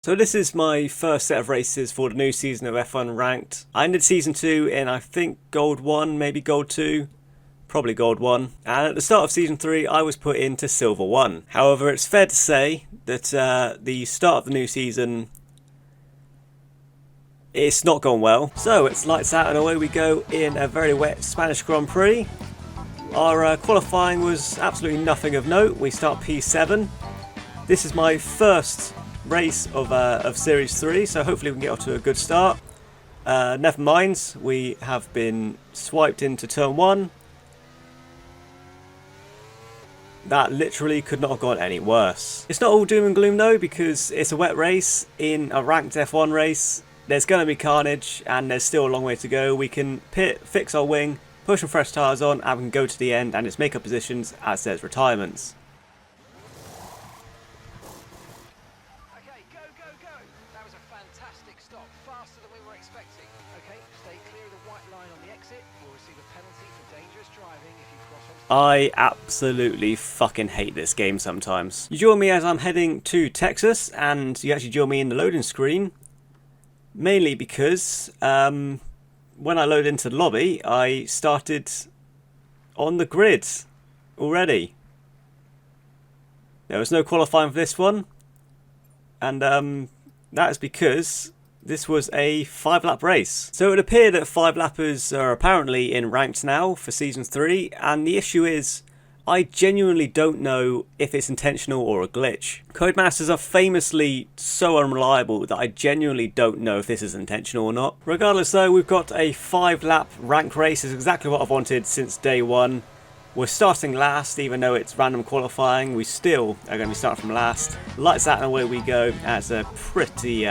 So this is my first set of races for the new season of F1 Ranked. I ended Season 2 in, I think, Gold 1, maybe Gold 2, probably Gold 1. And at the start of Season 3, I was put into Silver 1. However, it's fair to say that the start of the new season, it's not gone well. So it's lights out and away we go in a very wet Spanish Grand Prix. Our qualifying was absolutely nothing of note. We start P7. This is my first race of Series 3, so hopefully we can get off to a good start. Never mind, we have been swiped into Turn 1. That literally could not have gone any worse. It's not all doom and gloom though, because it's a wet race in a ranked F1 race. There's going to be carnage and there's still a long way to go. We can pit, fix our wing, push some fresh tyres on, and we can go to the end and just make up positions as there's retirements. Faster than we were expecting. Okay, stay clear of the white line on the exit. We'll receive a penalty for dangerous driving if you cross on. I absolutely fucking hate this game sometimes. You join me as I'm heading to Texas, and you actually join me in the loading screen. Mainly because when I load into the lobby, I started on the grid already. There was no qualifying for this one, and that is because this was a 5-lap race. So it would appear that 5-lappers are apparently in ranked now for Season 3, and the issue is, I genuinely don't know if it's intentional or a glitch. Codemasters are famously so unreliable that I genuinely don't know if this is intentional or not. Regardless though, we've got a 5-lap rank race. It's exactly what I've wanted since day one. We're starting last, even though it's random qualifying. We still are going to be starting from last. Lights out and away we go. That's a pretty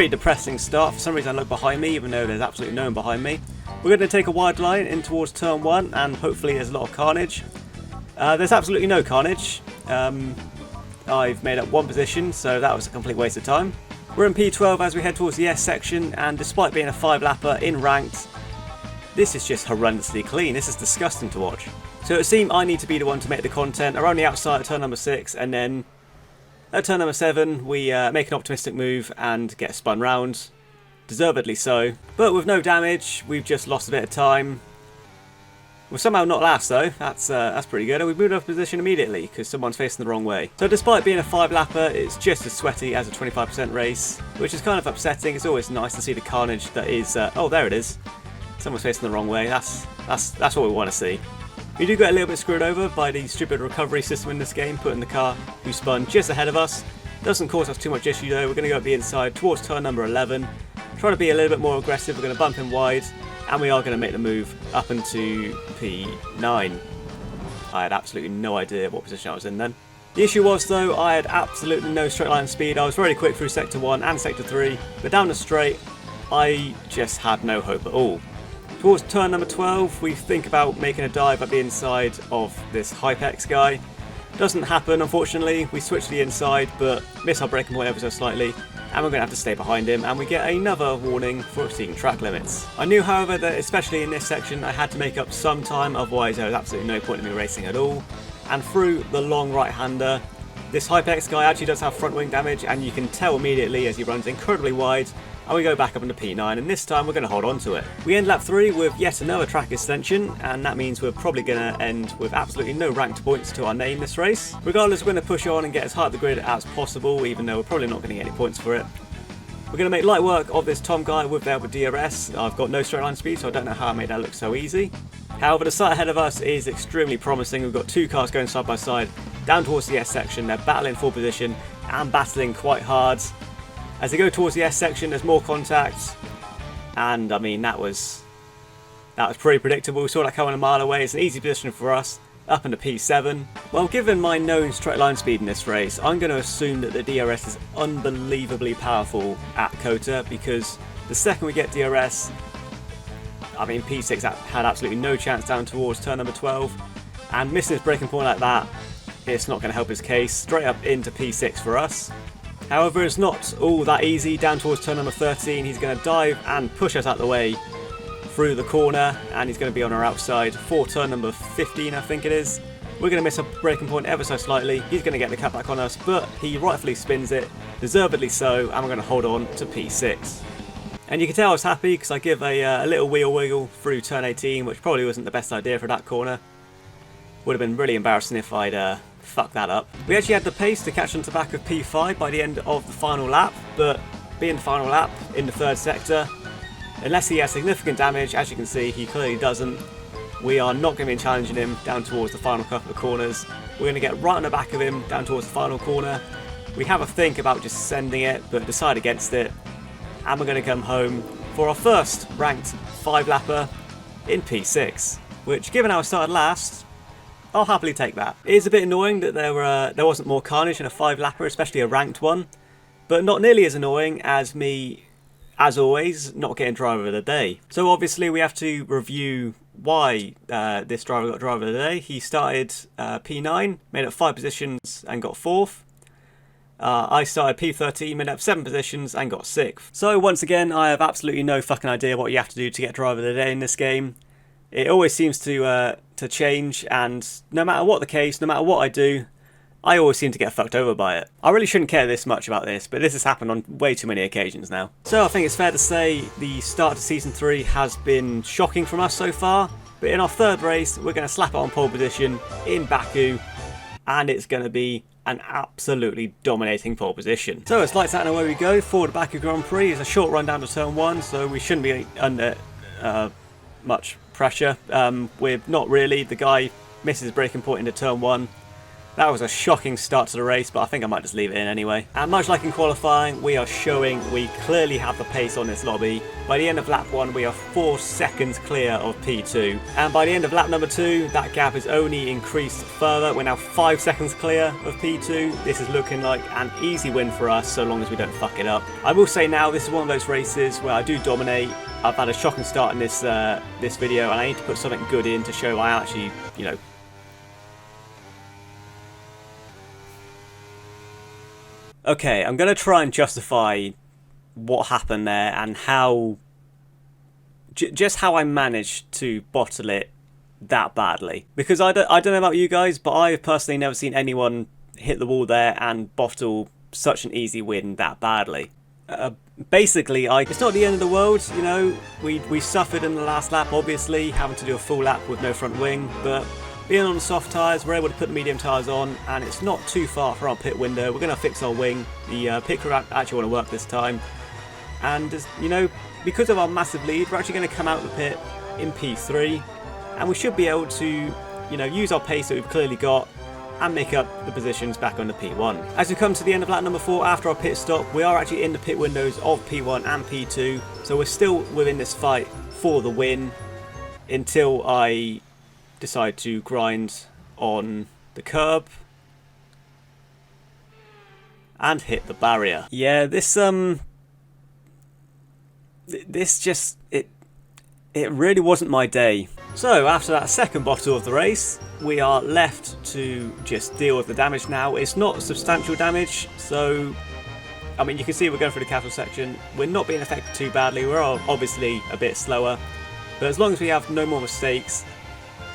depressing start. For some reason I look behind me, even though there's absolutely no one behind me. We're going to take a wide line in towards Turn 1, and hopefully there's a lot of carnage. There's absolutely no carnage. I've made up one position, so that was a complete waste of time. We're in P12 as we head towards the S section, and despite being a 5-lapper in ranked, this is just horrendously clean. This is disgusting to watch. So it seems I need to be the one to make the content. We're only outside of turn number 6, and then at turn number 7, we make an optimistic move and get spun round. Deservedly so. But with no damage, we've just lost a bit of time. We're somehow not last though. That's pretty good. And we've moved up position immediately because someone's facing the wrong way. So despite being a 5-lapper, it's just as sweaty as a 25% race, which is kind of upsetting. It's always nice to see the carnage that is... oh, there it is. Someone's facing the wrong way. That's what we want to see. We do get a little bit screwed over by the stupid recovery system in this game, putting the car who spun just ahead of us. Doesn't cause us too much issue though. We're going to go up the inside towards turn number 11. Try to be a little bit more aggressive. We're going to bump him wide, and we are going to make the move up into P9. I had absolutely no idea what position I was in then. The issue was though, I had absolutely no straight line speed. I was very quick through Sector 1 and Sector 3, but down the straight, I just had no hope at all. Towards turn number 12, we think about making a dive at the inside of this Hypex guy. Doesn't happen, unfortunately. We switch to the inside, but miss our braking point ever so slightly, and we're going to have to stay behind him, and we get another warning for exceeding track limits. I knew, however, that especially in this section, I had to make up some time, otherwise there was absolutely no point in me racing at all. And through the long right-hander, this Hypex guy actually does have front wing damage, and you can tell immediately as he runs incredibly wide. And we go back up into P9, and this time we're going to hold on to it. We end lap 3 with yet another track extension, and that means we're probably going to end with absolutely no ranked points to our name this race. Regardless, we're going to push on and get as high up the grid as possible, even though we're probably not going to get any points for it. We're going to make light work of this Tom guy with the Albert DRS. I've got no straight line speed, so I don't know how I made that look so easy. However, the sight ahead of us is extremely promising. We've got two cars going side by side down towards the S section. They're battling for position and battling quite hard. As they go towards the S section, there's more contact, and I mean that was pretty predictable. We saw that coming a mile away. It's an easy position for us, up into P7. Well, given my known straight line speed in this race, I'm going to assume that the DRS is unbelievably powerful at COTA, because the second we get DRS, I mean P6 had absolutely no chance down towards turn number 12, and missing his braking point like that, it's not going to help his case. Straight up into P6 for us. However, it's not all that easy. Down towards turn number 13, he's going to dive and push us out the way through the corner, and he's going to be on our outside for turn number 15, I think it is. We're going to miss a braking point ever so slightly. He's going to get the cut back on us, but he rightfully spins it deservedly so, and we're going to hold on to P6. And you can tell I was happy because I give a little wheel wiggle through turn 18, which probably wasn't the best idea for that corner. Would have been really embarrassing if I'd fucked that up. We actually had the pace to catch on to the back of P5 by the end of the final lap, but being the final lap in the third sector, unless he has significant damage, as you can see, he clearly doesn't. We are not going to be challenging him down towards the final couple of corners. We're going to get right on the back of him down towards the final corner. We have a think about just sending it, but decide against it. And we're going to come home for our first ranked 5-lapper in P6, which, given how I started last, I'll happily take that. It is a bit annoying that there wasn't more carnage in a 5-lapper, especially a ranked one, but not nearly as annoying as me, as always, not getting driver of the day. So obviously we have to review why this driver got driver of the day. He started P9, made up 5 positions and got 4th. I started P13, made up 7 positions and got 6th. So once again, I have absolutely no fucking idea what you have to do to get driver of the day in this game. It always seems to change, and no matter what the case, no matter what I do, I always seem to get fucked over by it. I really shouldn't care this much about this, but this has happened on way too many occasions now. So I think it's fair to say the start to Season 3 has been shocking from us so far, but in our third race, we're going to slap it on pole position in Baku, and it's going to be an absolutely dominating pole position. So it's lights out and away we go. Forward Baku Grand Prix is a short run down to turn 1, so we shouldn't be under much pressure. We're not really. The guy misses braking point into turn 1. That was a shocking start to the race, but I think I might just leave it in anyway. And much like in qualifying, we are showing we clearly have the pace on this lobby. By the end of lap 1, we are 4 seconds clear of P2. And by the end of lap number 2, that gap has only increased further. We're now 5 seconds clear of P2. This is looking like an easy win for us, so long as we don't fuck it up. I will say now, this is one of those races where I do dominate. I've had a shocking start in this this video, and I need to put something good in to show I actually, you know, okay, I'm going to try and justify what happened there and how, just how I managed to bottle it that badly. Because I don't know about you guys, but I've personally never seen anyone hit the wall there and bottle such an easy win that badly. Basically, it's not the end of the world, you know. We suffered in the last lap, obviously, having to do a full lap with no front wing, but being on the soft tyres, we're able to put the medium tyres on, and it's not too far from our pit window. We're going to fix our wing. The pit crew actually want to work this time. And, you know, because of our massive lead, we're actually going to come out of the pit in P3, and we should be able to, you know, use our pace that we've clearly got and make up the positions back on the P1. As we come to the end of lap number 4, after our pit stop, we are actually in the pit windows of P1 and P2, so we're still within this fight for the win until I decide to grind on the curb and hit the barrier. Yeah, this just it really wasn't my day. So after that second bottle of the race, we are left to just deal with the damage now. It's not substantial damage, so I mean, you can see we're going through the capital section. We're not being affected too badly. We're obviously a bit slower, but as long as we have no more mistakes,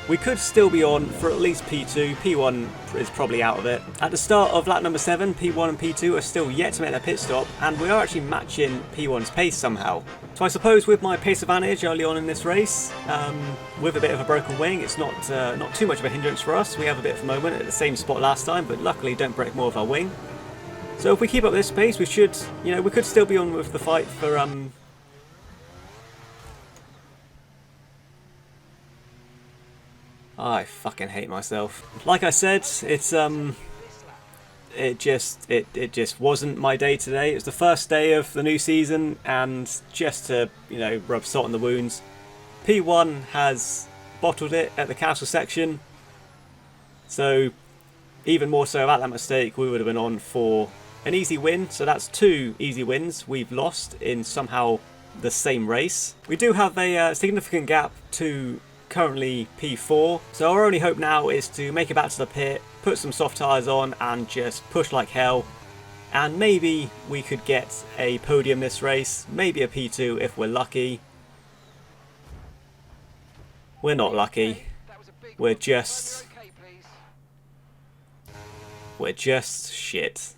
we could still be on for at least P2. P1 is probably out of it. At the start of lap number 7, P1 and P2 are still yet to make their pit stop, and we are actually matching P1's pace somehow. So I suppose with my pace advantage early on in this race, with a bit of a broken wing, it's not too much of a hindrance for us. We have a bit of a moment at the same spot last time, but luckily don't break more of our wing. So if we keep up this pace, we should, you know, we could still be on with the fight for I fucking hate myself. Like I said, it's it just wasn't my day today. It was the first day of the new season, and just to, you know, rub salt in the wounds, P1 has bottled it at the castle section. So even more so about that mistake, we would have been on for an easy win. So that's 2 easy wins we've lost in somehow the same race. We do have a significant gap to currently P4, so our only hope now is to make it back to the pit, put some soft tyres on and just push like hell, and maybe we could get a podium this race, maybe a P2 if we're lucky. We're not lucky, we're just shit.